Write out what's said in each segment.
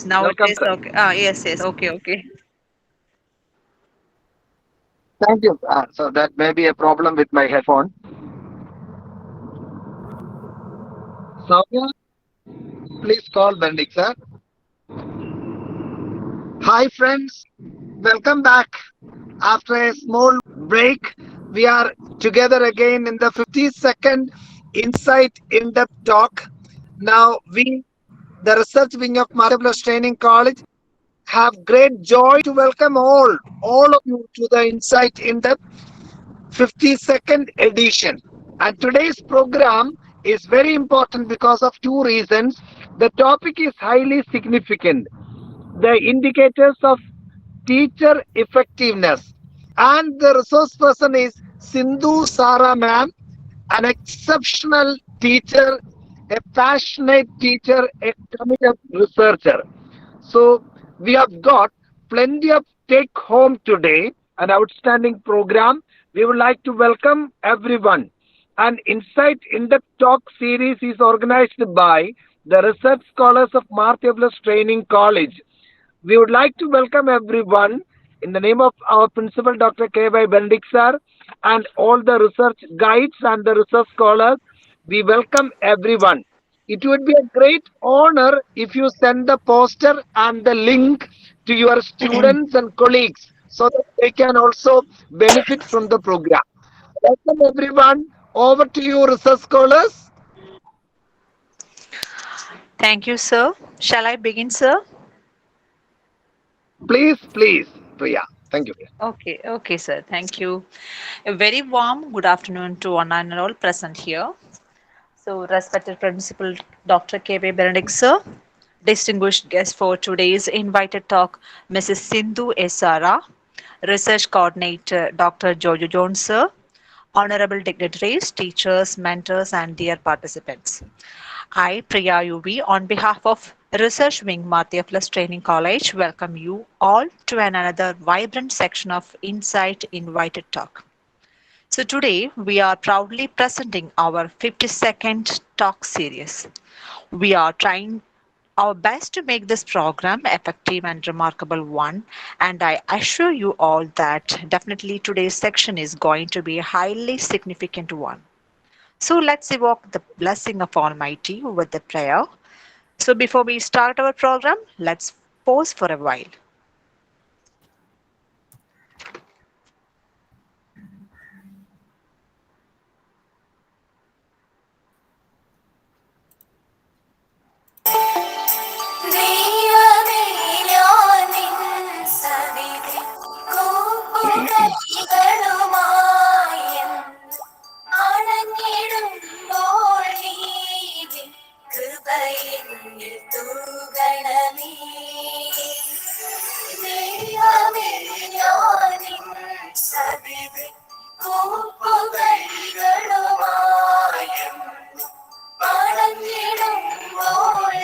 Yes, now it Welcome, is sir. okay. Yes, yes. Okay, okay. Thank you. So that may be a problem with my headphone. Soumya, please call Bendik, sir. Hi, friends. Welcome back. After a small break, we are together again in the 50-second Insight In-Depth Talk. Now, we, the research wing of Multitasking Training College, have great joy to welcome all of you to the Insight In-Depth 52nd edition. And today's program is very important because of two reasons. The topic is highly significant. The indicators of teacher effectiveness. And the resource person is Sindhu Sara ma'am, an exceptional teacher, a passionate teacher, a committed researcher. So we have got plenty of take home today, an outstanding program. We would like to welcome everyone. An Insight In-Depth Talk series is organized by the Research Scholars of Martha's Training College. We would like to welcome everyone in the name of our principal, Dr. K.Y. Bendik sir, and all the research guides and the research scholars. We welcome everyone. It would be a great honor if you send the poster and the link to your students and colleagues so that they can also benefit from the program. Welcome everyone. Over to you, research scholars. Thank you, sir. Shall I begin, sir? Please, Priya. Thank you. Okay, okay, sir. Thank you. A very warm good afternoon to one and all present here. So, respected Principal Dr. K.V. Benedict, sir, distinguished guest for today's invited talk, Mrs. Sindhu Esara, Research Coordinator Dr. Jojo Jones, sir, honorable dignitaries, teachers, mentors, and dear participants. I, Priya UV, on behalf of Research Wing Madhya Plus Training College, welcome you all to another vibrant section of Insight Invited Talk. So today we are proudly presenting our 52nd talk series. We are trying our best to make this program effective and remarkable one, and I assure you all that definitely today's section is going to be a highly significant one. So let's evoke the blessing of Almighty with the prayer. So before we start our program, let's pause for a while. ദൈവമേ ഞാൻ നിൻ സവിധി കൂപ്പുകൈകളുമായി അണഞ്ഞിടുമ്പോൾ നീ നിൻ കൃപയെന്നിൽ തൂകണമേ. ദൈവമേ ഞാൻ നിൻ സവിധി കൂപ്പുകൈകളുമായി അണഞ്ഞിടുമ്പോൾ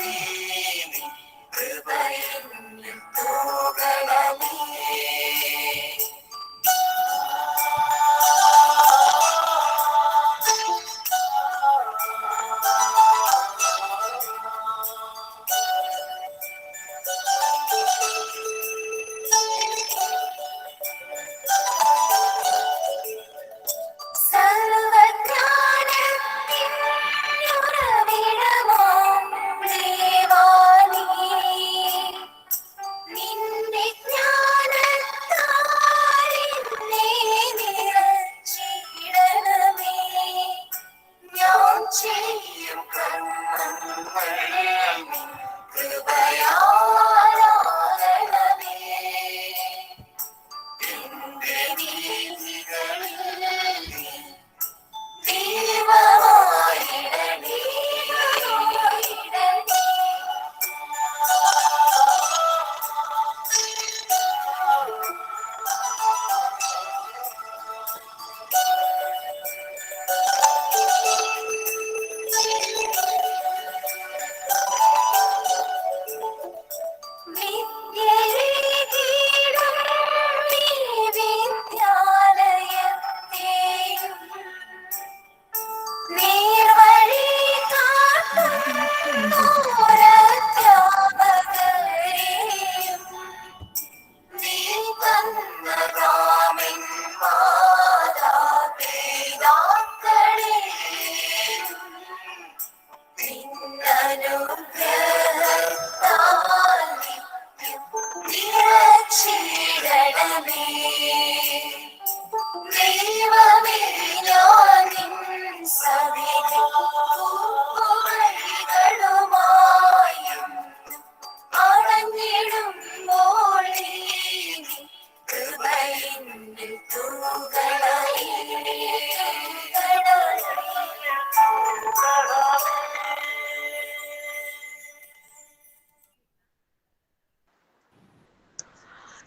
നീ നിൻ കൃപയെന്നിൽ തൂകണമേ. സർവജ്ഞാനത്തിൻ ഉറവിടമാം ദേവാനീ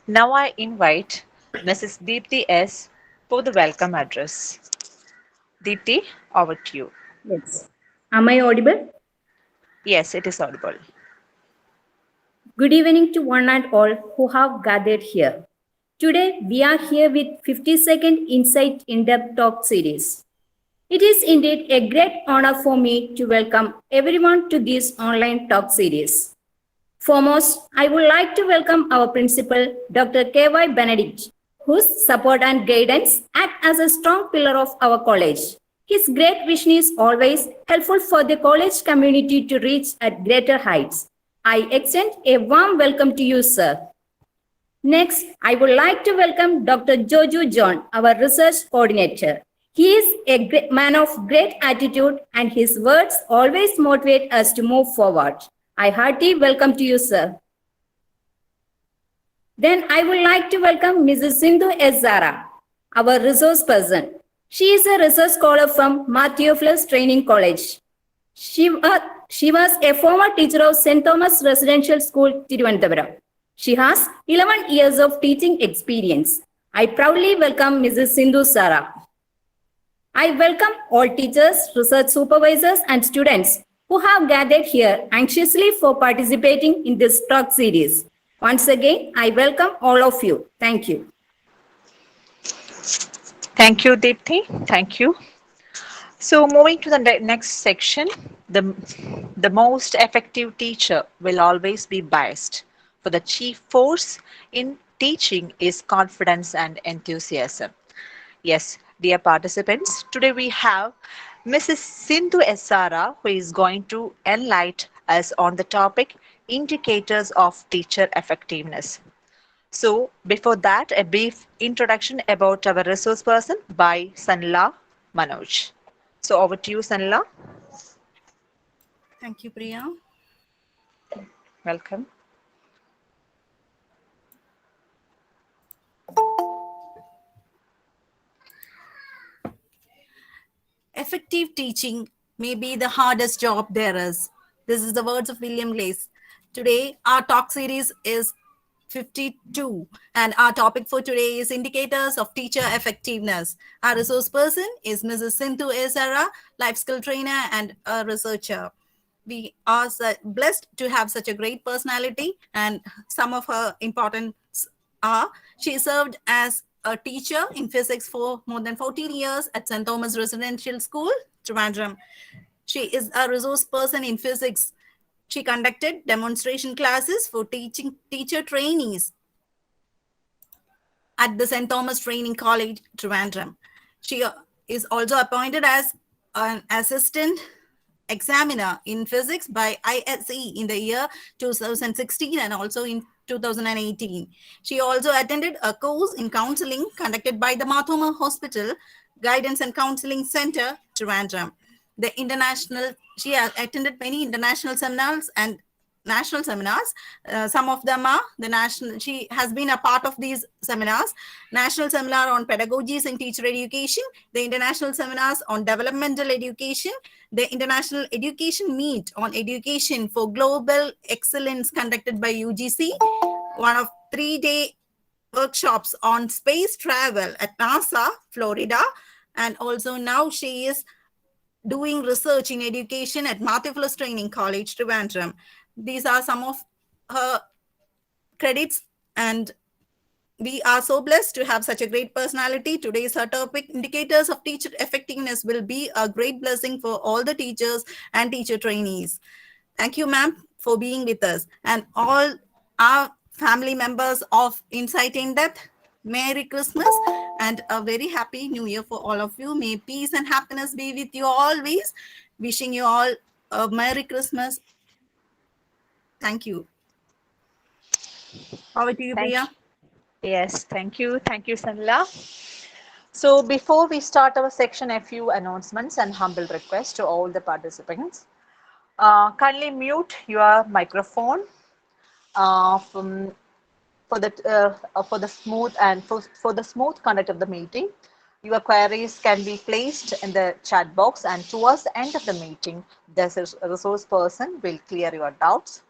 Now I invite Mrs. Deepthi S. for the welcome address. Deepthi, over to you. Yes. Am I audible? Yes, it is audible. Good evening to one and all who have gathered here. Today we are here with 50-second Insight In-Depth Talk series. It is indeed a great honor for me to welcome everyone to this online talk series. Foremost, I would like to welcome our principal, Dr. K.Y. Benedict, whose support and guidance act as a strong pillar of our college. His great vision is always helpful for the college community to reach at greater heights. I extend a warm welcome to you, sir. Next, I would like to welcome Dr. Jojo John, our research coordinator. He is a man of great attitude and his words always motivate us to move forward. I heartily welcome to you, sir. Then I would like to welcome Mrs. Sindhu S. Zara, our resource person. She is a research scholar from Matthew Flus Training College. She was a former teacher of St. Thomas Residential School, Tiruvananthapuram. She has 11 years of teaching experience. I proudly welcome Mrs. Sindhu Zara. I welcome all teachers, research supervisors, and students who have gathered here anxiously for participating in this talk series. Once again, I welcome all of you. Thank you. Thank you, Deepthi. Thank you. So, moving to the next section, the most effective teacher will always be biased. For the chief force in teaching is confidence and enthusiasm. Yes, dear participants, today we have Mrs. Sindhu Esara who is going to enlighten us on the topic indicators of teacher effectiveness. So, before that, a brief introduction about our resource person by Sanla Manoj. So, over to you, Sanla. Thank you, Priya. Welcome. Effective teaching may be the hardest job there is. This is the words of William Glaze. Today, our talk series is 52, and our topic for today is indicators of teacher effectiveness. Our resource person is Mrs. Sindhu Esara, life skill trainer and a researcher. We are blessed to have such a great personality, and some of her importance are she served as a teacher in physics for more than 14 years at St. Thomas Residential School, Trivandrum. She is a resource person in physics. She conducted demonstration classes for teaching teacher trainees at the St. Thomas Training College, Trivandrum. She is also appointed as an assistant examiner in physics by ISE in the year 2016 and also in 2018. She also attended a course in counseling conducted by the Mathoma Hospital Guidance and Counseling Center, Trivandrum. She has attended many international seminars and national seminars. Some of them are the national, she has been a part of these seminars: National Seminar on Pedagogies in Teacher Education, the International Seminars on Developmental Education, the International Education Meet on Education for Global Excellence conducted by UGC, one of 3-day workshops on space travel at NASA, Florida, and also now she is doing research in education at Matthew Flus Training College, Trivandrum. These are some of her credits, and we are so blessed to have such a great personality. Today's her topic, indicators of teacher effectiveness, will be a great blessing for all the teachers and teacher trainees. Thank you, ma'am, for being with us, and all our family members of Insight in Depth. Merry Christmas and a very happy New Year for all of you. May peace and happiness be with you always. Wishing you all a Merry Christmas. Thank you. Over to you, Priya. Yes, thank you. Thank you, Sanla. So, before we start our section, a few announcements and humble request to all the participants. Kindly mute your microphone for the smooth and for the smooth conduct of the meeting. Your queries can be placed in the chat box, and towards the end of the meeting, the resource person will clear your doubts.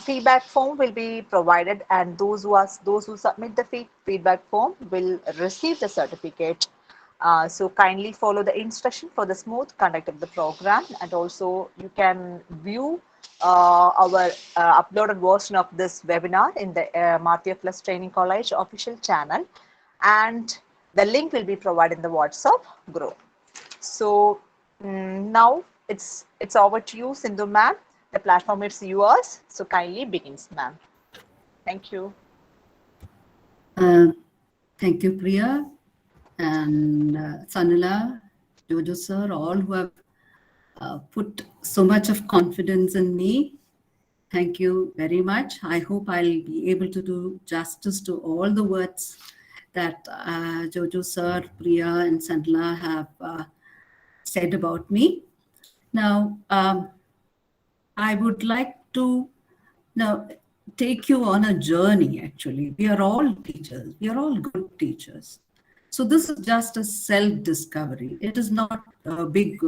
Feedback form will be provided, and those who submit the feedback form will receive the certificate. So kindly follow the instruction for the smooth conduct of the program, and also you can view our uploaded version of this webinar in the Matthew Plus Training College official channel, and the link will be provided in the WhatsApp group. So now it's over to you, Sindhu ma'am. The platform is yours. So kindly begins, ma'am. Thank you. Thank you, Priya and Sanila, Jojo sir, all who have put so much of confidence in me. Thank you very much. I hope I'll be able to do justice to all the words that Jojo sir, Priya and Sanila have said about me. Now, I would like to now take you on a journey, actually. We are all teachers. We are all good teachers. So this is just a self-discovery. It is not a big,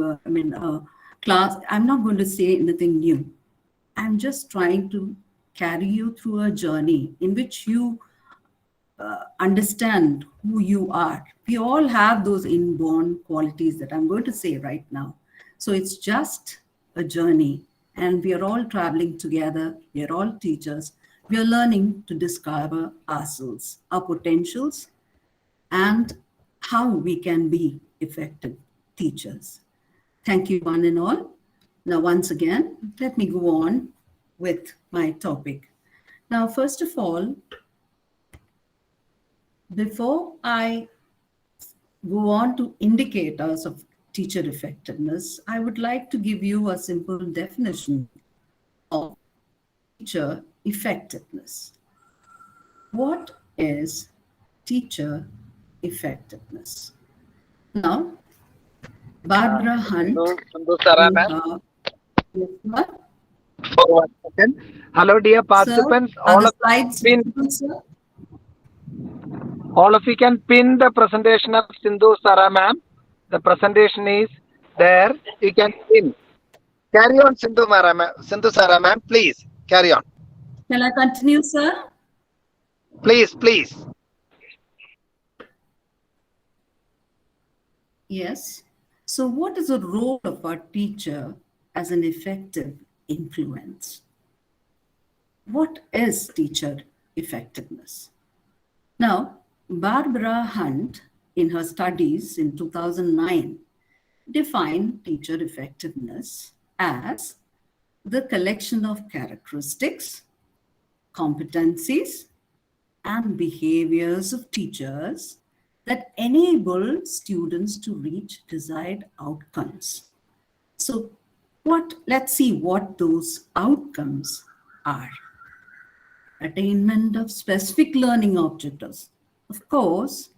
class. I'm not going to say anything new. I'm just trying to carry you through a journey in which you understand who you are. We all have those inborn qualities that I'm going to say right now. So it's just a journey, and we are all traveling together. We are all teachers. We are learning to discover ourselves, our potentials, and how we can be effective teachers. Thank you, one and all. Now, once again, let me go on with my topic. Now, first of all, before I go on to indicators of teacher effectiveness, I would like to give you a simple definition of teacher effectiveness. What is teacher effectiveness? Now, Barbara Hunt. Sindhu Sara, ma'am. For 1 second. Hello, dear participants. Sir, are the slides visible, sir? All of you can pin the presentation of Sindhu Sara, ma'am. The presentation is there. You can pin. Carry on, Sindhu Sara, ma'am. Please carry on. Shall I continue, sir? Please, please. Yes. So what is the role of our teacher as an effective influence? What is teacher effectiveness? Now, Barbara Hunt, in her studies in 2009, defined teacher effectiveness as the collection of characteristics, competencies, and behaviors of teachers that enable students to reach desired outcomes. So let's see what those outcomes are. Attainment of specific learning objectives. Of course,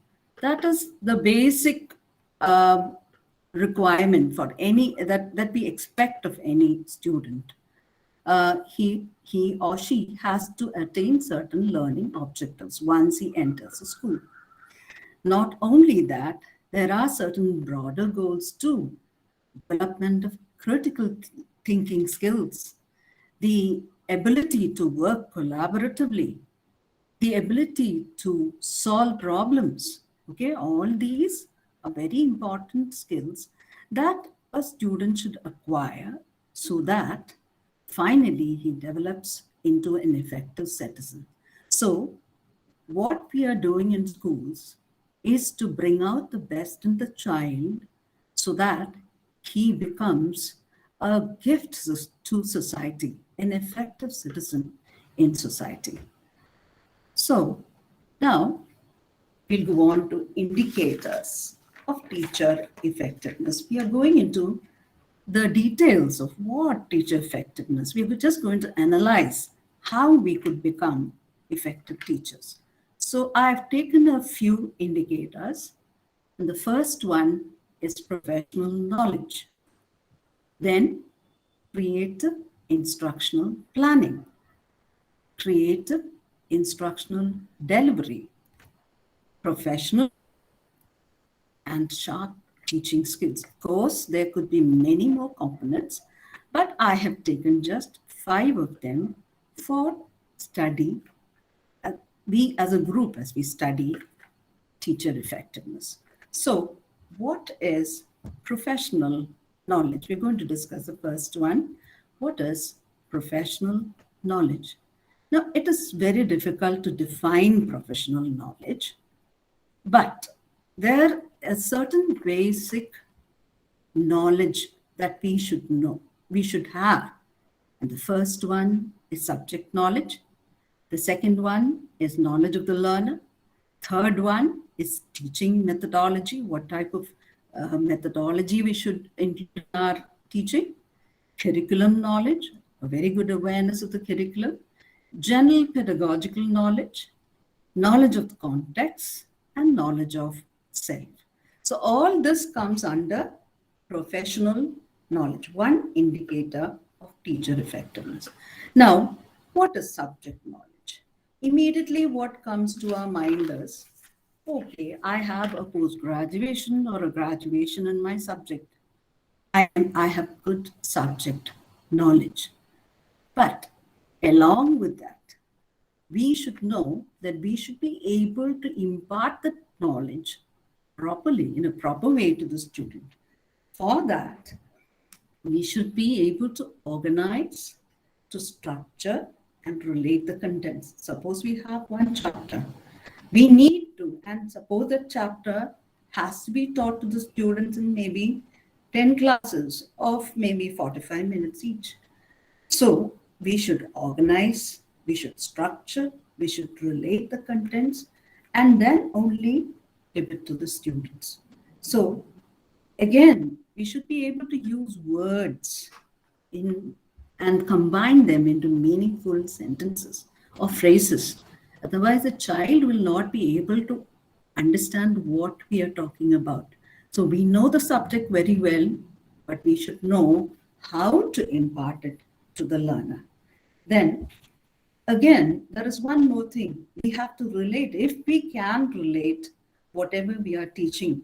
that is the basic requirement for any that we expect of any student. He or she has to attain certain learning objectives once he enters a school. Not only that, there are certain broader goals too. Development of critical thinking skills, the ability to work collaboratively, the ability to solve problems. Okay, all these are very important skills that a student should acquire so that finally he develops into an effective citizen. So what we are doing in schools is to bring out the best in the child so that he becomes a gift to society, an effective citizen in society. So now we'll go on to indicators of teacher effectiveness. We are going into the details of what teacher effectiveness. We were just going to analyze how we could become effective teachers. So I've taken a few indicators, and the first one is professional knowledge. Then creative instructional planning, creative instructional delivery, professional and sharp teaching skills. Of course, there could be many more components, but I have taken just 5 of them for study, we as a group, as we study teacher effectiveness. So what is professional knowledge? We're going to discuss the first one. What is professional knowledge? Now, it is very difficult to define professional knowledge, but there is certain basic knowledge that we should know, we should have. And the first one is subject knowledge. The second one is knowledge of the learner. Third one is teaching methodology, what type of methodology we should include in our teaching. Curriculum knowledge, a very good awareness of the curriculum. General pedagogical knowledge, knowledge of the context, and knowledge of self. So all this comes under professional knowledge, one indicator of teacher effectiveness. Now, what is subject knowledge? Immediately what comes to our mind is, okay, I have a post-graduation or a graduation in my subject. I have good subject knowledge. But along with that, we should know that we should be able to impart the knowledge properly, in a proper way to the student. For that, we should be able to organize, to structure, and relate the contents. Suppose we have one chapter. We need to, and suppose that chapter has to be taught to the students in maybe 10 classes of maybe 45 minutes each. So we should organize, we should structure, we should relate the contents, and then only give it to the students. So again, we should be able to use words and combine them into meaningful sentences or phrases. Otherwise, the child will not be able to understand what we are talking about. So we know the subject very well, but we should know how to impart it to the learner. Then again, there is one more thing. We have to relate. If we can relate whatever we are teaching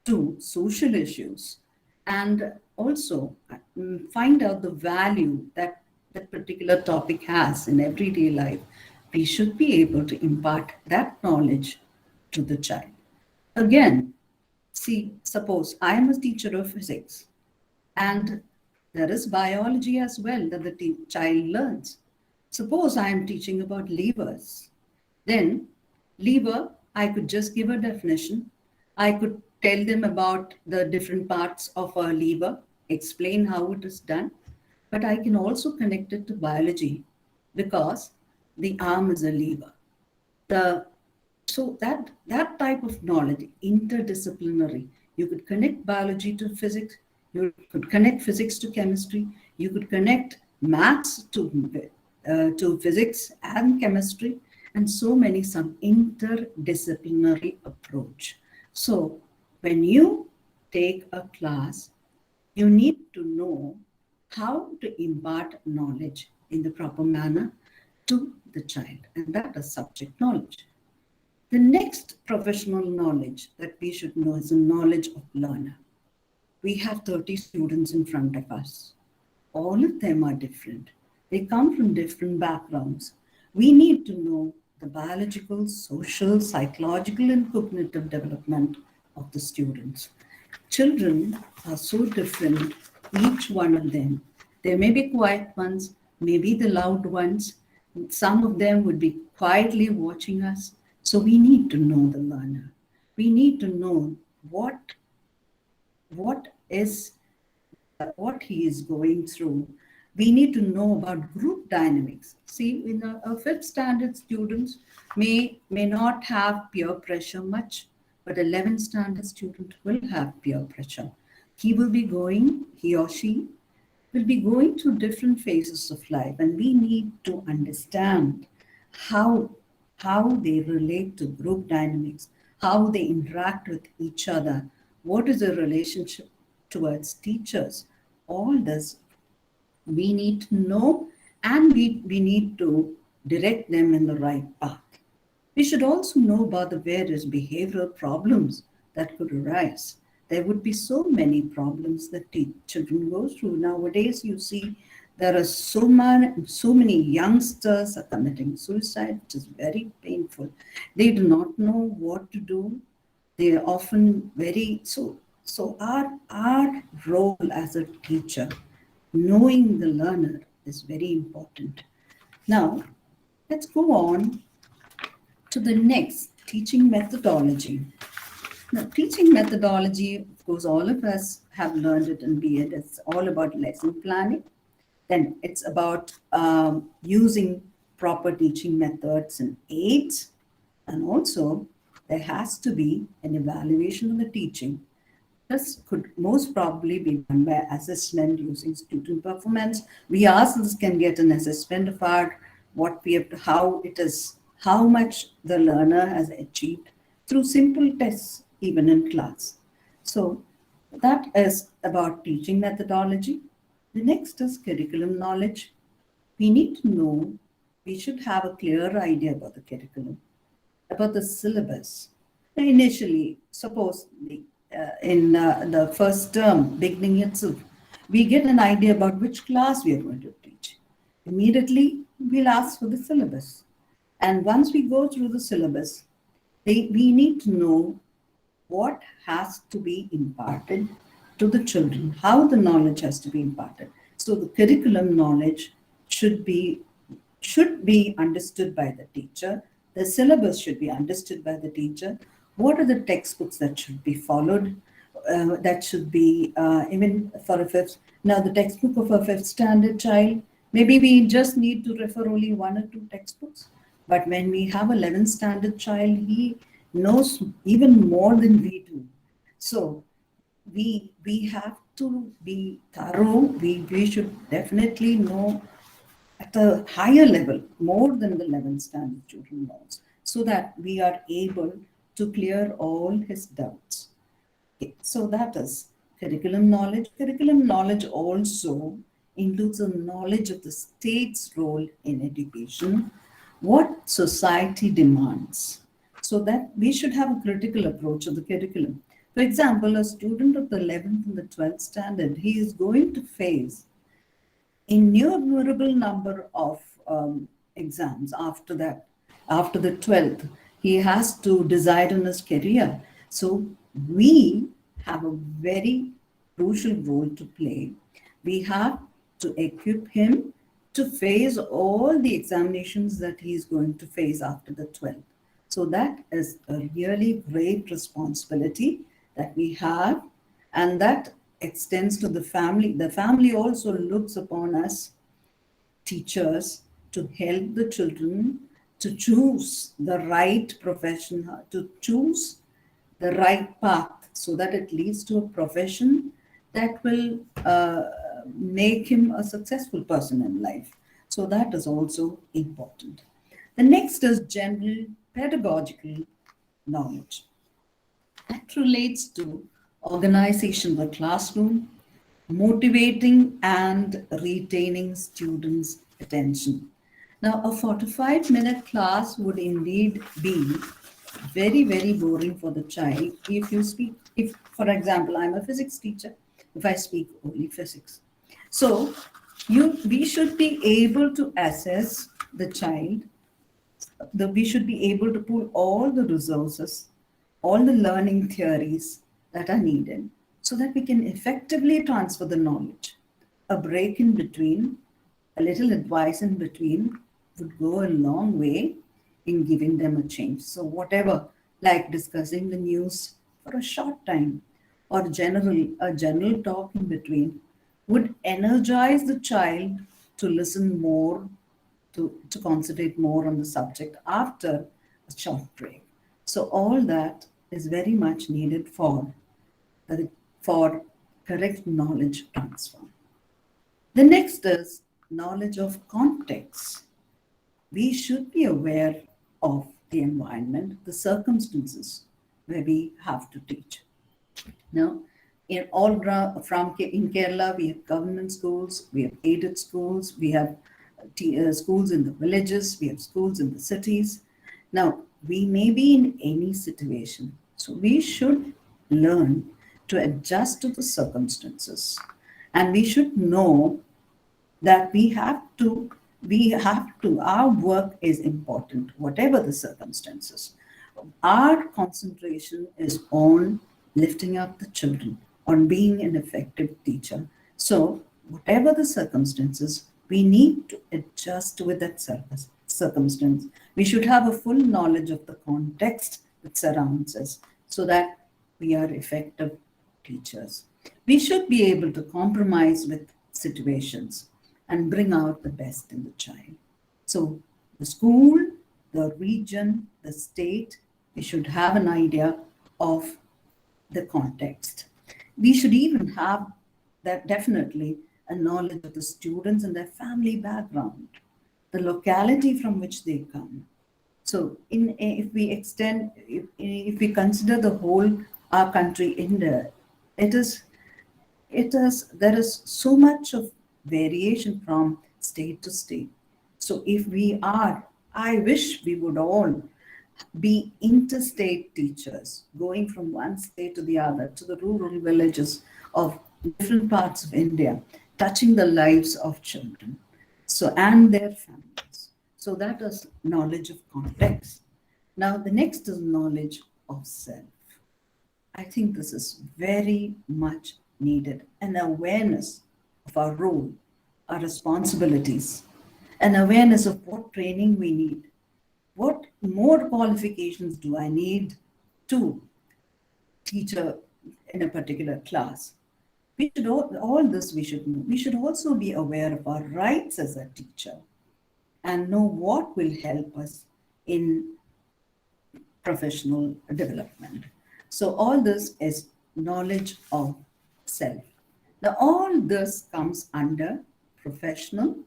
to social issues, and also find out the value that that particular topic has in everyday life, we should be able to impart that knowledge to the child. Again, see, suppose I am a teacher of physics, and there is biology as well that the child learns. Suppose I am teaching about levers. Then lever, I could just give a definition. I could tell them about the different parts of a lever, explain how it is done, but I can also connect it to biology because the arm is a lever. So that type of knowledge, interdisciplinary, you could connect biology to physics, you could connect physics to chemistry, you could connect maths to physics and chemistry, and so many, some interdisciplinary approach. So when you take a class, you need to know how to impart knowledge in the proper manner to the child, and that is subject knowledge. The next professional knowledge that we should know is the knowledge of learner. We have 30 students in front of us. All of them are different. They come from different backgrounds. We need to know the biological, social, psychological, and cognitive development of the students. Children are so different, each one of them. There may be quiet ones, maybe the loud ones. Some of them would be quietly watching us. So we need to know the learner. We need to know what he is going through. We need to know about group dynamics. See, in a fifth standard students may not have peer pressure much, but 11th standard student will have peer pressure. He or she will be going through different phases of life, and we need to understand how they relate to group dynamics, how they interact with each other, what is the relationship towards teachers. All this we need to know, and we need to direct them in the right path. We should also know about the various behavioral problems that could arise. There would be so many problems that children go through. Nowadays, you see There are so many youngsters are committing suicide, which is very painful. They do not know what to do. They are often very so our role as a teacher, knowing the learner, is very important. Now, let's go on to the next, teaching methodology. Now, teaching methodology, of course, all of us have learned it in B.Ed. It's all about lesson planning. Then it's about using proper teaching methods and aids. And also, there has to be an evaluation of the teaching. This could most probably be done by assessment using student performance. We ourselves can get an assessment of what we have to, how it is, how much the learner has achieved through simple tests, even in class. So that is about teaching methodology. The next is curriculum knowledge. We need to know, we should have a clear idea about the curriculum, about the syllabus. Initially, suppose in the first term, beginning itself, we get an idea about which class we are going to teach. Immediately, we'll ask for the syllabus. And once we go through the syllabus, we need to know what has to be imparted to the children, how the knowledge has to be imparted. So the curriculum knowledge should be understood by the teacher. The syllabus should be understood by the teacher. What are the textbooks that should be followed? That should be even for a fifth. Now, the textbook of a fifth standard child, maybe we just need to refer only one or two textbooks. But when we have 11th standard child, he knows even more than we do. So we have to be thorough. We should definitely know at a higher level, more than the 11th standard children knows, so that we are able to clear all his doubts. Okay, so that is curriculum knowledge. Curriculum knowledge also includes a knowledge of the state's role in education, what society demands, so that we should have a critical approach of the curriculum. For example, a student of the 11th and the 12th standard, he is going to face innumerable number of exams after that. After the 12th, he has to decide on his career. So we have a very crucial role to play. We have to equip him to face all the examinations that he is going to face after the 12th. So that is a really great responsibility that we have, and that extends to the family. The family also looks upon us, teachers, to help the children to choose the right profession, to choose the right path, so that it leads to a profession that will make him a successful person in life. So that is also important. The next is general pedagogical knowledge. That relates to organization of the classroom, motivating and retaining students' attention. Now, a 45-minute class would indeed be very, very boring for the child if you speak, if, for example, I'm a physics teacher, if I speak only physics. So we should be able to assess the child, we should be able to pull all the resources, all the learning theories that are needed, so that we can effectively transfer the knowledge. A break in between, a little advice in between would go a long way in giving them a change. So whatever, like discussing the news for a short time, or a general talk in between, would energize the child to listen more, to concentrate more on the subject after a short break. So all that is very much needed for correct knowledge transfer. The next is knowledge of context. We should be aware of the environment, the circumstances where we have to teach. Now, in Kerala, we have government schools, we have aided schools, we have schools in the villages, we have schools in the cities. Now, we may be in any situation, so we should learn to adjust to the circumstances, and we should know that our work is important, whatever the circumstances. Our concentration is on lifting up the children, on being an effective teacher. So, whatever the circumstances, we need to adjust with that circumstance. We should have a full knowledge of the context that surrounds us so that we are effective teachers. We should be able to compromise with situations and bring out the best in the child. So, the school, the region, the state, we should have an idea of the context. We should even have that definitely a knowledge of the students and their family background, the locality from which they come. So, if we consider the whole our country, India, there is so much of variation from state to state. So, I wish we would all be interstate teachers, going from one state to the other, to the rural villages of different parts of India, touching the lives of children and their families. So that is knowledge of context. Now, the next is knowledge of self. I think this is very much needed, an awareness of our role, our responsibilities, an awareness of what training we need. What more qualifications do I need to teach in a particular class? We should all this we should know. We should also be aware of our rights as a teacher and know what will help us in professional development. So all this is knowledge of self. Now all this comes under professional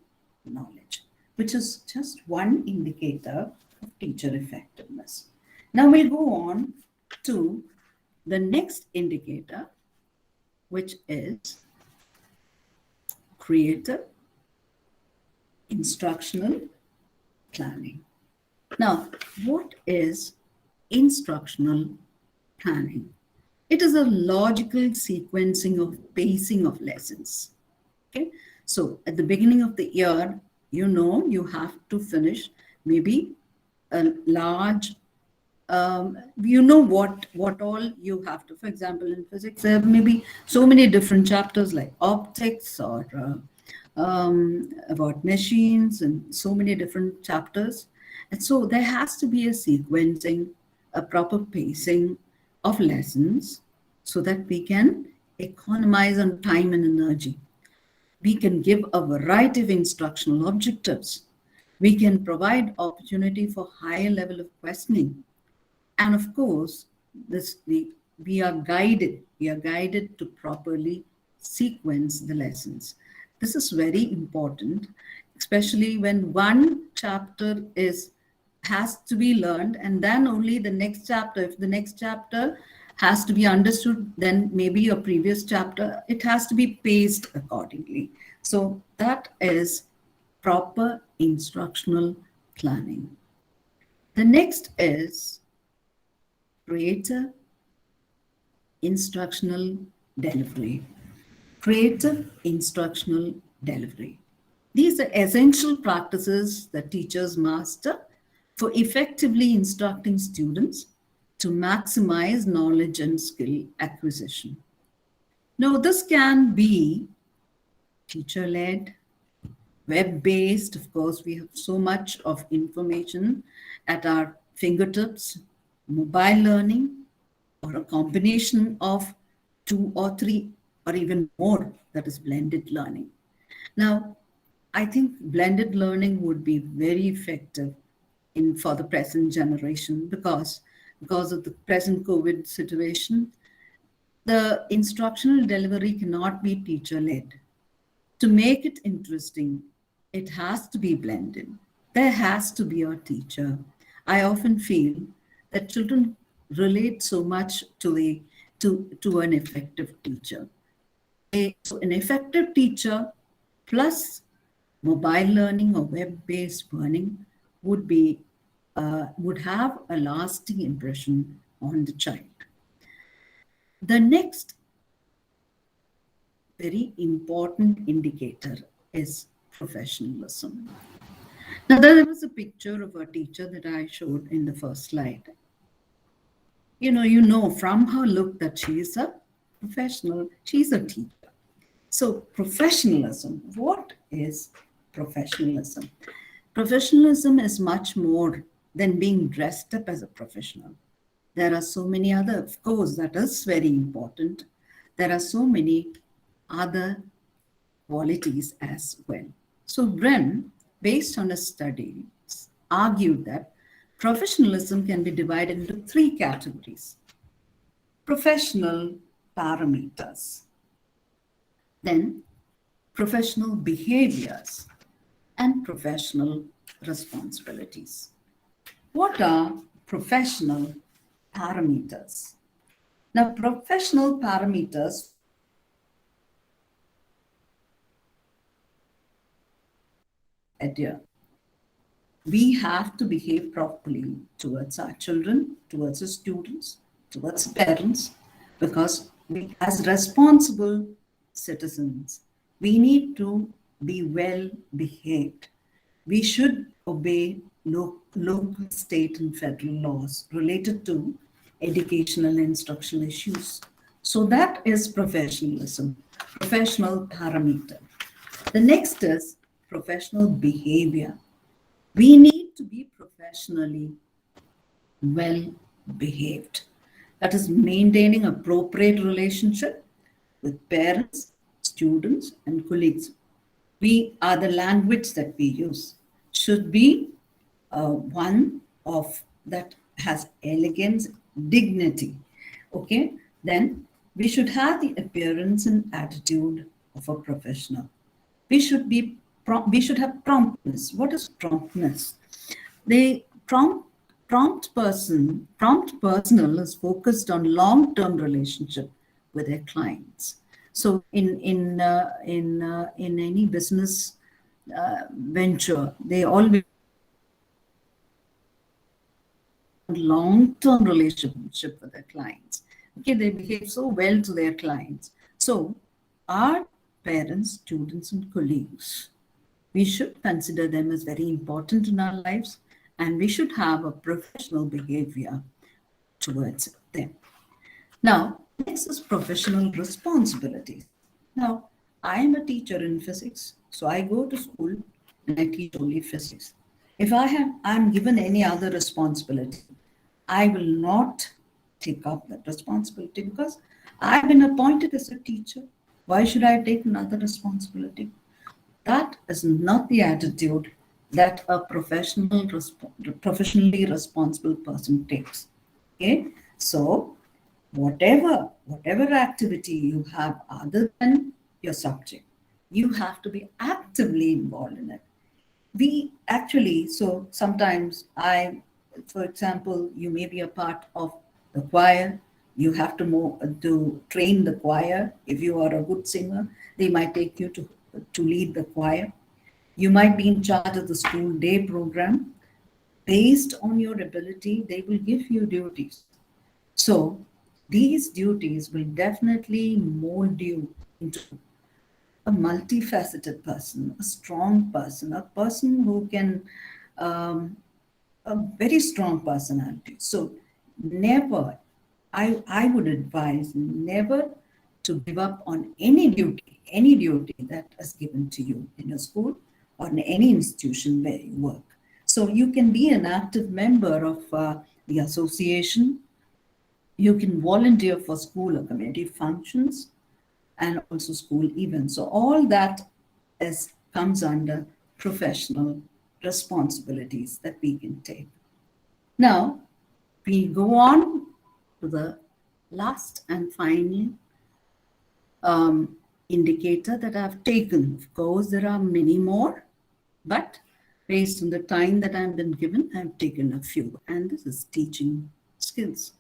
knowledge, which is just one indicator of teacher effectiveness. Now we'll go on to the next indicator, which is creative instructional planning. Now, what is instructional planning? It is a logical sequencing of pacing of lessons. Okay, so at the beginning of the year, you have to finish maybe a large, what all you have to. For example, in physics, there may be so many different chapters like optics or about machines and so many different chapters. And so there has to be a sequencing, a proper pacing of lessons so that we can economize on time and energy. We can give a variety of instructional objectives. We can provide opportunity for higher level of questioning. And of course, we are guided to properly sequence the lessons. This is very important, especially when one chapter has to be learned and then only the next chapter. If the next chapter has to be understood, then maybe a previous chapter, it has to be paced accordingly. So that is proper instructional planning. The next is creative instructional delivery. Creative instructional delivery. These are essential practices that teachers master for effectively instructing students to maximize knowledge and skill acquisition. Now, this can be teacher-led, web-based. Of course, we have so much of information at our fingertips, mobile learning, or a combination of 2 or 3 or even more, that is blended learning. Now, I think blended learning would be very effective for the present generation because of the present COVID situation. The instructional delivery cannot be teacher-led. To make it interesting, it has to be blended. There has to be a teacher. I often feel that children relate so much to an effective teacher. So an effective teacher plus mobile learning or web-based learning would have a lasting impression on the child. The next very important indicator is professionalism. Now, there was a picture of a teacher that I showed in the first slide. You know from her look that she is a professional, she's a teacher. So professionalism, what is professionalism? Professionalism is much more than being dressed up as a professional. There are so many other, of course, that is very important. There are so many other qualities as well. So Bren, based on his studies, argued that professionalism can be divided into 3 categories. Professional parameters, then professional behaviors, and professional responsibilities. What are professional parameters? Now, professional parameters adhere. We have to behave properly towards our children, towards our students, towards parents, because we, as responsible citizens, we need to be well behaved. We should obey local, state, and federal laws related to educational and instructional issues. So that is professionalism, professional parameter. The next is professional behavior. We need to be professionally well behaved. That is maintaining appropriate relationship with parents, students, and colleagues. The language that we use should be one of that has elegance, dignity. Okay, then we should have the appearance and attitude of a professional. We should have promptness. What is promptness? The prompt personnel is focused on long-term relationship with their clients. So in any business venture, they always long-term relationship with their clients. Okay, they behave so well to their clients. So our parents, students, and colleagues, we should consider them as very important in our lives, and we should have a professional behavior towards them. Now, next is professional responsibilities. Now, I am a teacher in physics, so I go to school and I teach only physics. If I'm given any other responsibility, I will not take up that responsibility because I've been appointed as a teacher. Why should I take another responsibility? That is not the attitude that a professionally responsible person takes. Okay, so whatever activity you have other than your subject, you have to be actively involved in it. So sometimes for example, you may be a part of the choir. You have to train the choir. If you are a good singer, they might take you to lead the choir. You might be in charge of the school day program. Based on your ability, they will give you duties. So these duties will definitely mold you into a multifaceted person, a strong person, a person who can, a very strong personality. So never, I would advise never to give up on any duty that is given to you in your school or in any institution where you work. So you can be an active member of the association. You can volunteer for school or community functions and also school events. So all that comes under professional responsibilities that we can take. Now, we go on to the last and final indicator that I've taken. Of course, there are many more, but based on the time that I've been given, I've taken a few, and this is teaching skills.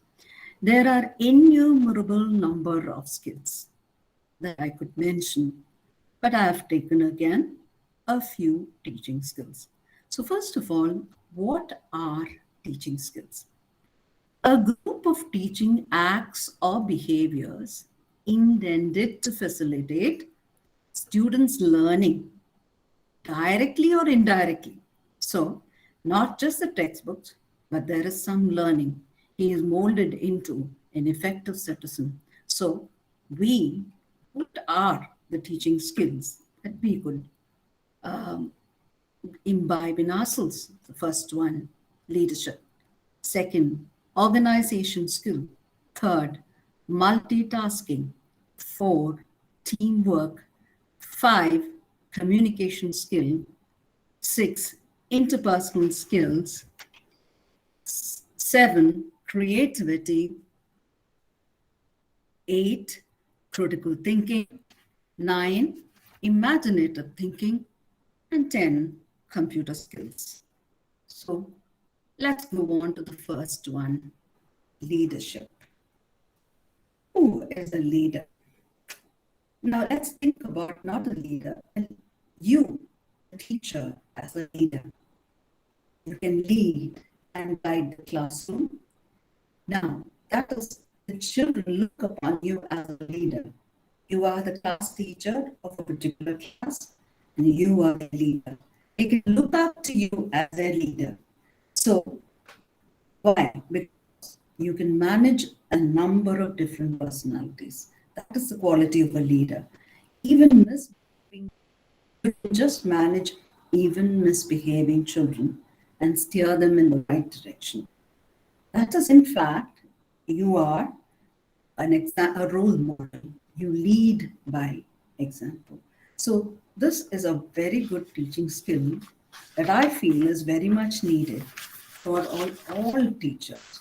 There are innumerable number of skills that I could mention, but I have taken again a few teaching skills. So first of all, what are teaching skills? A group of teaching acts or behaviors intended to facilitate students' learning directly or indirectly. So, not just the textbooks, but there is some learning. He is molded into an effective citizen. So, what are the teaching skills that we could imbibe in ourselves? The first one, leadership. Second, organization skill. Third, multitasking. Four, teamwork. Five, communication skill. Six, interpersonal skills. Seven, creativity. Eight, critical thinking. Nine, imaginative thinking. And 10, computer skills. So let's go on to the first one, leadership. Who is a leader? Now let's think about not a leader, and you, the teacher, as a leader. You can lead and guide the classroom. Now, that is, the children look upon you as a leader. You are the class teacher of a particular class, and you are the leader. They can look up to you as their leader. So, why? Because you can manage a number of different personalities. That is the quality of a leader. Even misbehaving, you can just manage even misbehaving children and steer them in the right direction. That is, in fact, you are a role model. You lead by example. So this is a very good teaching skill that I feel is very much needed for all teachers.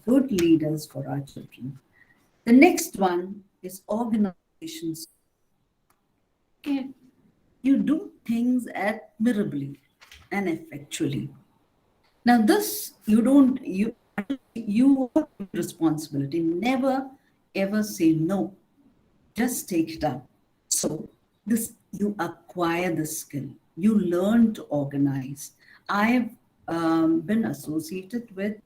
Good leaders for our children. The next one is organizations. Okay. You do things admirably and effectually. Now this, you have responsibility. Never ever say no. Just take it up. So this, you acquire the skill. You learn to organize. I've been associated with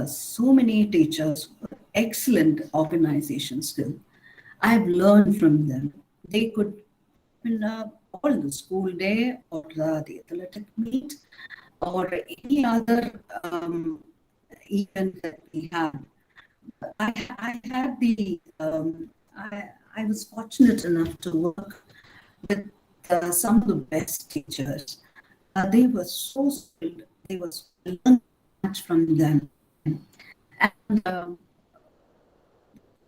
so many teachers with excellent organization skill. I've learned from them. They could, all the school day or the athletic meet or any other event that we have. I had the, I was fortunate enough to work with some of the best teachers. They were so skilled. They were learning much from them. And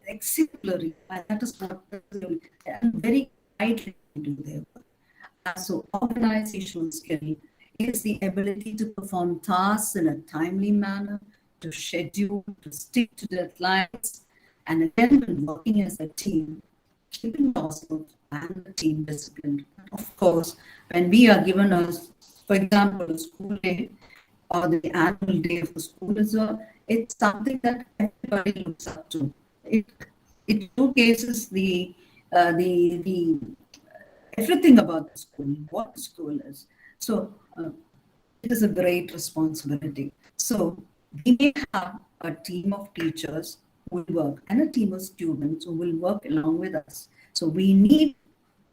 exemplary, that is not, and very tightly do their work. So organizational skill is the ability to perform tasks in a timely manner, to schedule, to stick to deadlines, and again, when working as a team, keeping yourself and the team disciplined. Of course, when we are given for example, a school day or the annual day of the school, it's something that everybody looks up to. It showcases the everything about the school, what the school is. So it is a great responsibility. So we may have a team of teachers who will work and a team of students who will work along with us. So we need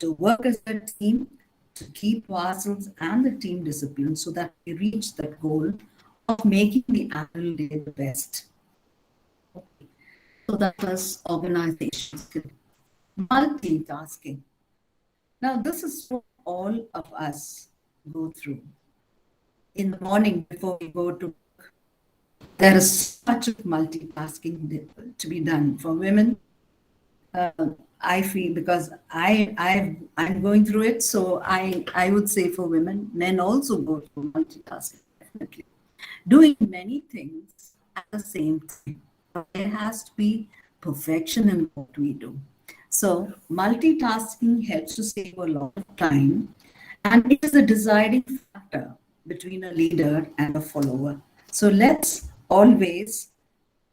to work as a team to keep ourselves and the team disciplined so that we reach that goal of making the annual day the best. Okay. So that was organization skill. Multitasking. Now this is what all of us go through. In the morning before we go to work, there is much of multitasking to be done for women. I feel, because I'm going through it, so I would say for women, men also go through multitasking, definitely. Doing many things at the same time. There has to be perfection in what we do. So multitasking helps to save a lot of time, and it is a deciding factor between a leader and a follower. So let's always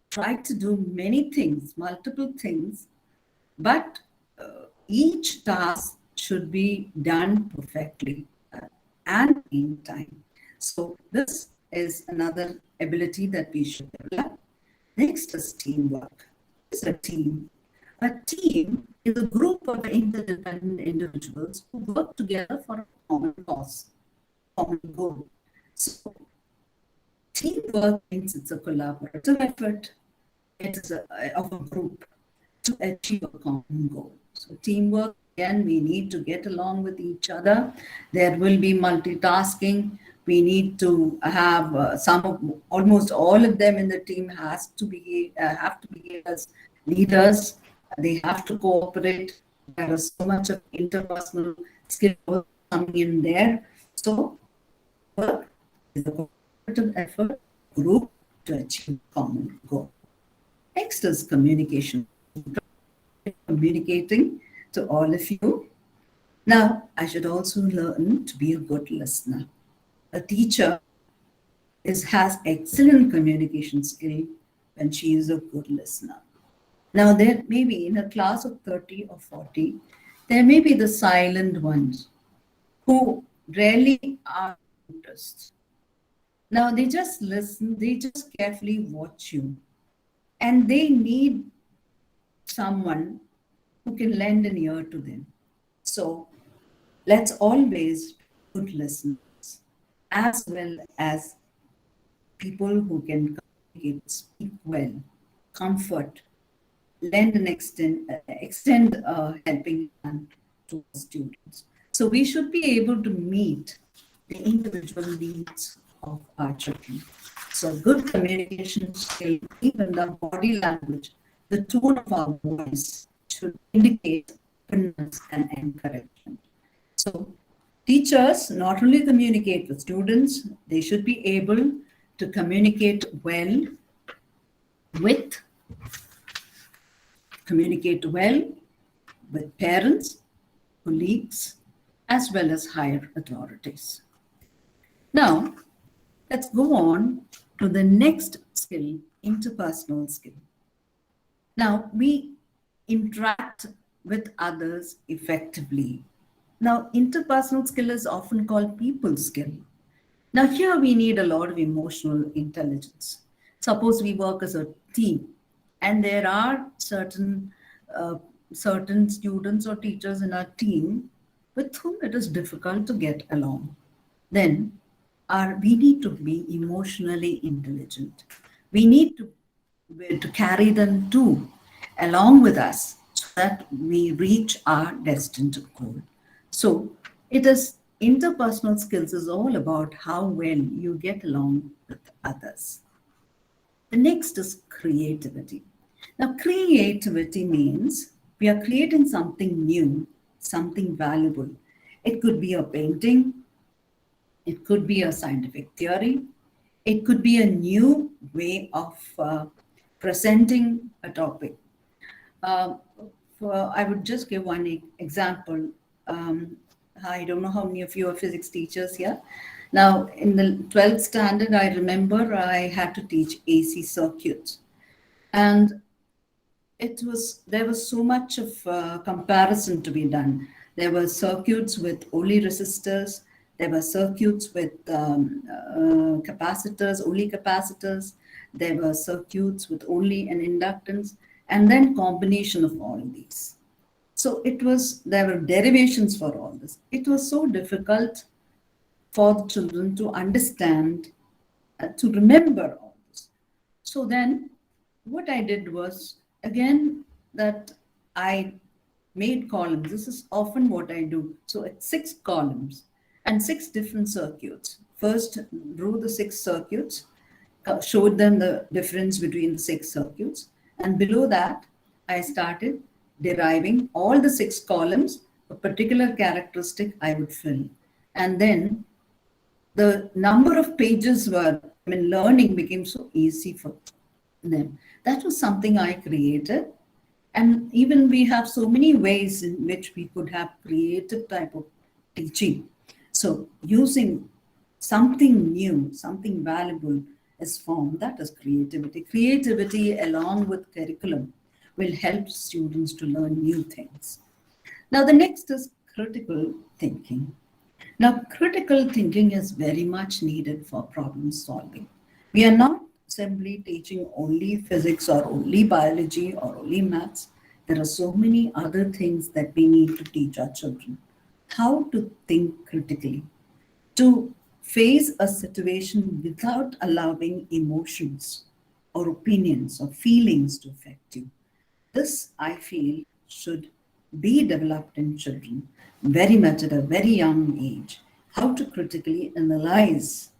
try to do many things, multiple things, but each task should be done perfectly and in time. So this is another ability that we should develop. Next is teamwork. It's a team. A team is is a group of interdependent individuals who work together for a common cause, common goal. So teamwork means it's a collaborative effort. It is of a group to achieve a common goal. So teamwork, again, we need to get along with each other. There will be multitasking. We need to have almost all of them in the team have to behave as leaders. They have to cooperate. There is so much of interpersonal skill coming in there. So work is a cooperative effort, group to achieve common goal. Next is communication. Communicating to all of you. Now, I should also learn to be a good listener. A teacher has excellent communication skill when she is a good listener. Now, there may be in a class of 30 or 40, there may be the silent ones who rarely are noticed. Now, they just listen, they just carefully watch you, and they need someone who can lend an ear to them. So let's always be good listeners, as well as people who can communicate, speak well, comfort, lend and extend a helping hand to students. So we should be able to meet the individual needs of our children. So good communication skill, even the body language, the tone of our voice should indicate openness and encouragement. So teachers not only communicate with students, they should be able to communicate well with parents, colleagues, as well as higher authorities. Now, let's go on to the next skill, interpersonal skill. Now, we interact with others effectively. Now, interpersonal skill is often called people skill. Now, here we need a lot of emotional intelligence. Suppose we work as a team, and there are certain students or teachers in our team with whom it is difficult to get along. Then we need to be emotionally intelligent. We need to carry them too along with us so that we reach our destined goal. So it is interpersonal skills is all about how well you get along with others. The next is creativity. Now, creativity means we are creating something new, something valuable. It could be a painting, it could be a scientific theory, it could be a new way of presenting a topic. I would just give one example. I don't know how many of you are physics teachers here. Now, in the 12th standard, I remember I had to teach AC circuits. And there was so much of comparison to be done. There were circuits with only resistors. There were circuits with capacitors, only capacitors. There were circuits with only an inductance, and then combination of all these. So there were derivations for all this. It was so difficult for the children to understand, to remember all this. So then what I did was, again, that I made columns. This is often what I do. So it's 6 columns and 6 different circuits. First, drew the 6 circuits, showed them the difference between the 6 circuits. And below that, I started deriving all the 6 columns, a particular characteristic I would fill. And then the number of pages learning became so easy for them. That was something I created. And even we have so many ways in which we could have creative type of teaching. So using something new, something valuable is formed, that is creativity. Creativity along with curriculum will help students to learn new things. Now, the next is critical thinking. Now, critical thinking is very much needed for problem solving. We are not simply teaching only physics or only biology or only maths. There are so many other things that we need to teach our children. How to think critically, to face a situation without allowing emotions or opinions or feelings to affect you. This, I feel, should be developed in children very much at a very young age. How to critically analyze,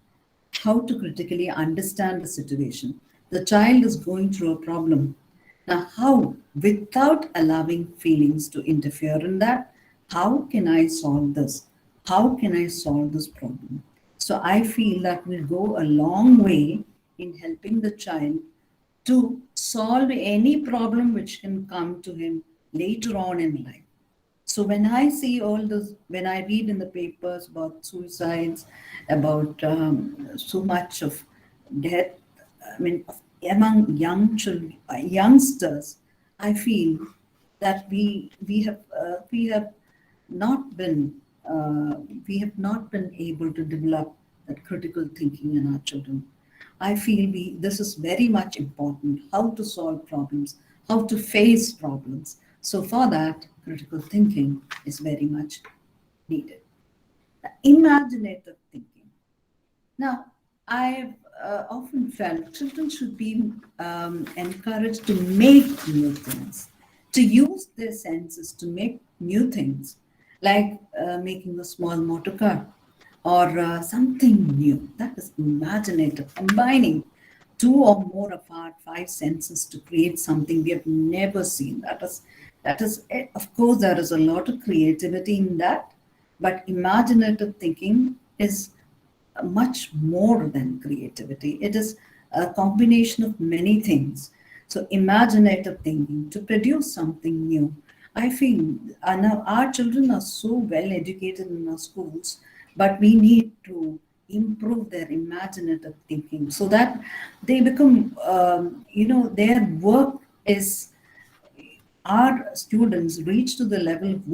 how to critically understand the situation. The child is going through a problem. Now, how, without allowing feelings to interfere in that, how can I solve this? How can I solve this problem? So I feel that will go a long way in helping the child to solve any problem which can come to him later on in life. So when I see all this, when I read in the papers about suicides, about so much of death, I mean, among young children, youngsters, I feel that we have not been we have not been able to develop that critical thinking in our children. I feel this is very much important, how to solve problems, how to face problems. So for that, critical thinking is very much needed. Imaginative thinking. Now, I've often felt children should be encouraged to make new things, to use their senses to make new things, like making a small motor car or something new. That is imaginative, combining two or more of our five senses to create something we have never seen. That is it. Of course, there is a lot of creativity in that, but imaginative thinking is much more than creativity. It is a combination of many things. So imaginative thinking to produce something new. I feel now our children are so well educated in our schools, but we need to improve their imaginative thinking so that they become, their work is, our students reach to the level of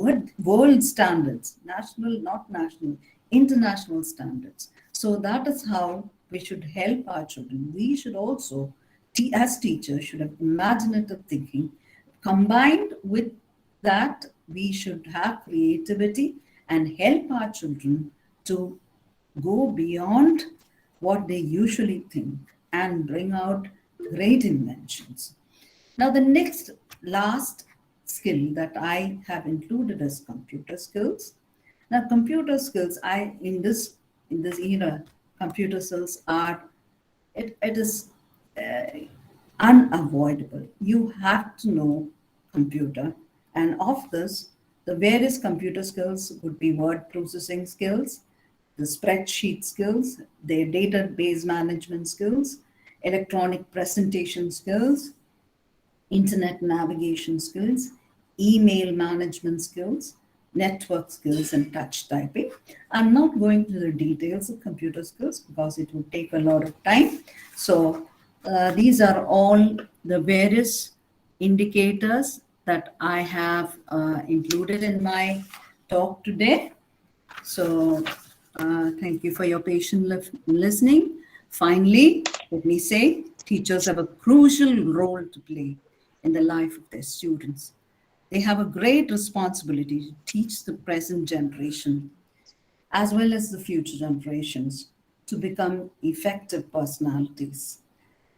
world standards, national, not national, international standards. So that is how we should help our children. We should also, as teachers, should have imaginative thinking. Combined with that, we should have creativity and help our children to go beyond what they usually think and bring out great inventions. Now, the next last skill that I have included is computer skills. Now, computer skills, in this era, computer skills are it is unavoidable. You have to know computer, and of this, the various computer skills would be word processing skills, the spreadsheet skills, their database management skills, electronic presentation skills, internet navigation skills, email management skills, network skills, and touch typing. I'm not going to the details of computer skills because it would take a lot of time. So these are all the various indicators that I have included in my talk today. So thank you for your patient listening. Finally, let me say, teachers have a crucial role to play in the life of their students. They have a great responsibility to teach the present generation as well as the future generations to become effective personalities.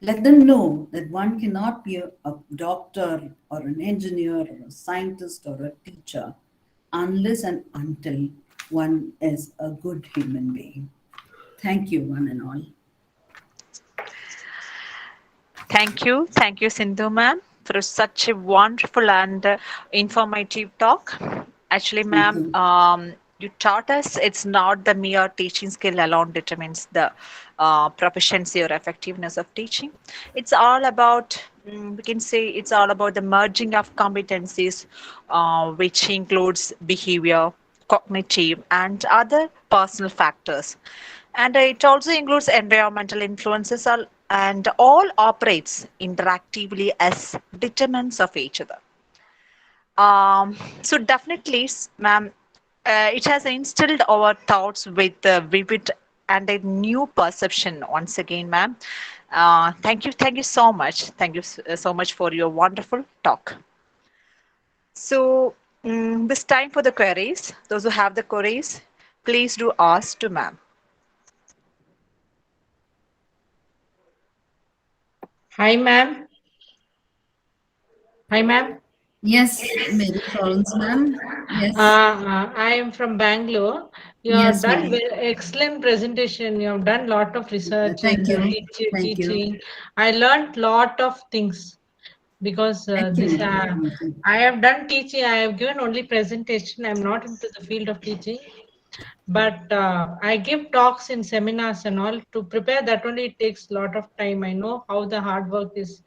Let them know that one cannot be a doctor or an engineer or a scientist or a teacher unless and until one is a good human being. Thank you, one and all. Thank you, Sindhu ma'am, for such a wonderful and informative talk. Actually, Thank ma'am, you. you taught us it's not the mere teaching skill alone determines the proficiency or effectiveness of teaching. It's all about, we can say, it's all about the merging of competencies, which includes behavior, cognitive, and other personal factors. And it also includes environmental influences and all operates interactively as determinants of each other. So definitely, ma'am, it has instilled our thoughts with vivid and a new perception once again, ma'am. Thank you so much. Thank you so much for your wonderful talk. So, this time for the queries. Those who have the queries, please do ask to ma'am. Hi, ma'am. Hi, ma'am. Yes, Mary Florence, ma'am. Yes. I am from Bangalore. You have Yes, done ma'am. excellent presentation. You have done lot of research Thank and you. Thank you. teaching. I learned lot of things because Thank you, this ma'am. Thank you. I have done teaching. I have given only presentation. I'm not into the field of teaching, but I give talks in seminars and all. To prepare that only it takes lot of time. I know how the hard work is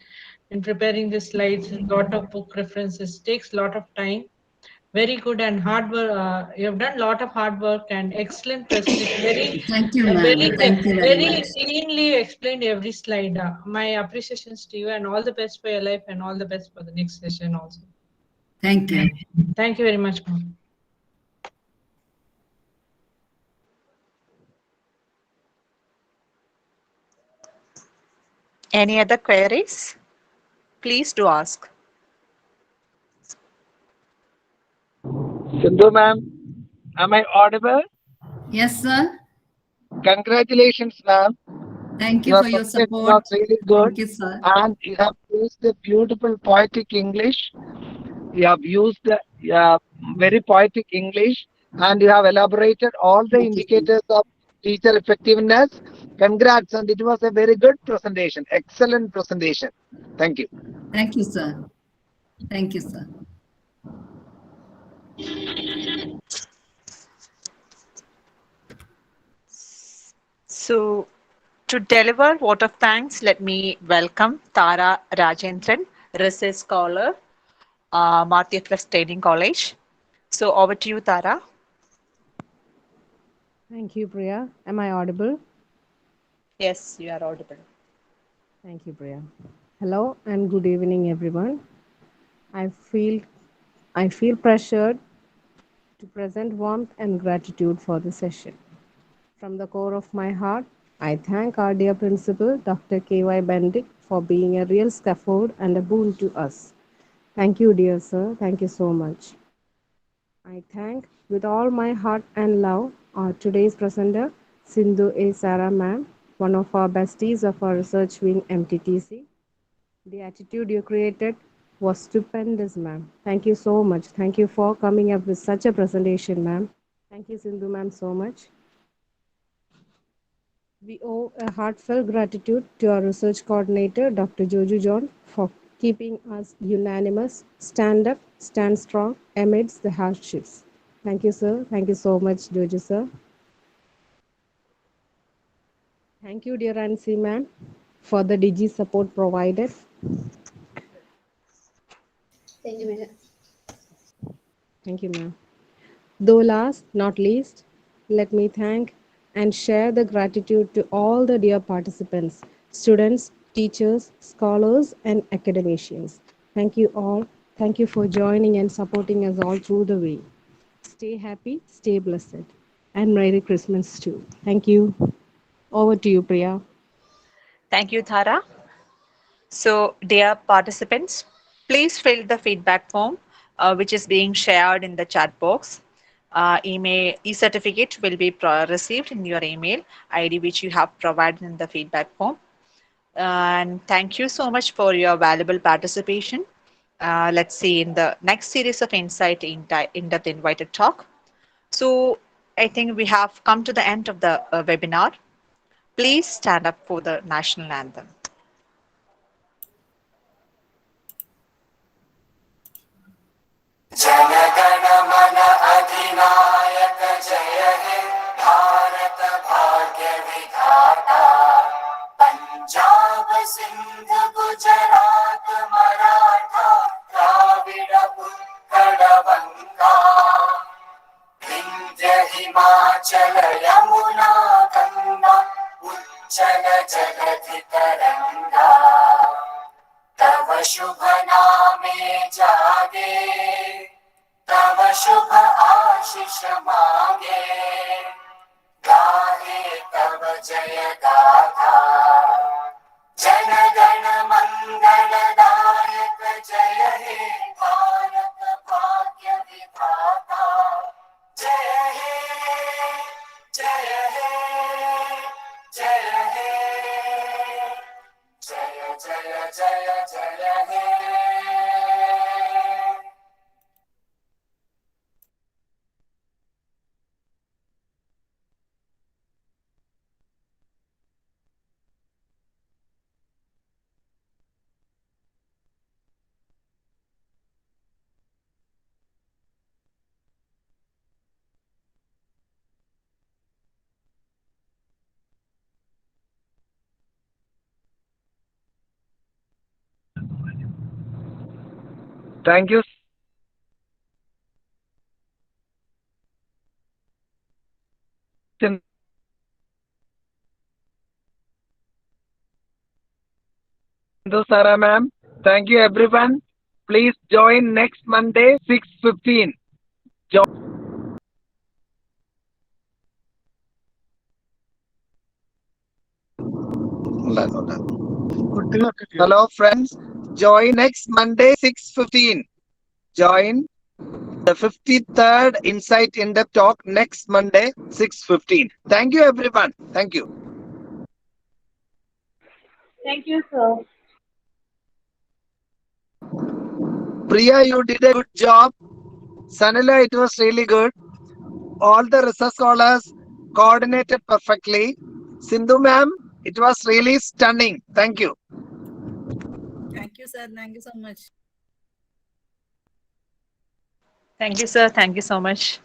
in preparing the slides. Lot of book references takes lot of time. Very good and hard work. You have done a lot of hard work and excellent presentation. Thank you, ma'am. Thank you very Very much. cleanly explained every slide. My appreciations to you and all the best for your life and all the best for the next session also. Thank you. Thank you very much, ma'am. Any other queries? Please do ask. Sindhu ma'am, am I audible? Yes, sir. Congratulations, ma'am. Thank you Your for your presentation support. was really good, Thank you, sir. and you have used the beautiful poetic English. You have used the very poetic English, and you have elaborated all the Thank you, sir. indicators of teacher effectiveness. Congrats, and it was a very good presentation. Excellent presentation. Thank you. Thank you, sir. Thank you, sir. So, to deliver vote of thanks, let me welcome Tara Rajendran, research scholar, Multitasking Training College. So, over to you, Tara. Thank you, Priya. Am I audible? Yes, you are audible. Thank you, Priya. Hello and good evening, everyone. I feel I feel pressured to present warmth and gratitude for the session. From the core of my heart, I thank our dear principal, Dr. K.Y. Bendick, for being a real scaffold and a boon to us. Thank you, dear sir. Thank you so much. I thank with all my heart and love our today's presenter, Sindhu A. Sarah ma'am, one of our besties of our research wing MTTC. The attitude you created was stupendous, ma'am. Thank you so much. Thank you for coming up with such a presentation, ma'am. Thank you, Sindhu ma'am, so much. We owe a heartfelt gratitude to our research coordinator, Dr. Joju John, for keeping us unanimous, stand up, stand strong amidst the hardships. Thank you, sir. Thank you so much, Joju, sir. Thank you, dear Ansi, ma'am, for the Digi support provided. Thank you, madam. Thank you, ma'am. Though last, not least, let me thank and share the gratitude to all the dear participants, students, teachers, scholars, and academicians. Thank you all. Thank you for joining and supporting us all through the way. Stay happy, stay blessed, and Merry Christmas too. Thank you. Over to you, Priya. Thank you, Tara. So, dear participants, please fill the feedback form which is being shared in the chat box. Email e-certificate will be received in your email ID which you have provided in the feedback form. And thank you so much for your valuable participation. Let's see in the next series of Insight In-Depth Invited Talk. So I think we have come to the end of the webinar. Please stand up for the national anthem. जनगण मन अधिनायक जय हे भारत भाग्य विधाता पंजाब सिंध गुजरात मराठा द्राविड उत्कल बंगा विंध्य हिमाचल यमुना गंगा उच्चल जलधि तरंगा तव शुभ नामे जागे तव शुभ आशीष मांगे गाहे तव जय गाथा जन गण मंगल दायक जय हे भारत भाग्य जय जय हे Thank you, Sindhu Sara ma'am. Thank you, everyone. Please join next Monday, 6:15. Hello, friends. Join next Monday, 6:15. Join the 53rd Insight In-Depth Talk next Monday, 6:15. Thank you, everyone. Thank you. Thank you, sir. Priya, you did a good job. Sanila, it was really good. All the research scholars coordinated perfectly. Sindhu ma'am, it was really stunning. Thank you. Thank you, sir. Thank you so much. Thank you, sir. Thank you so much.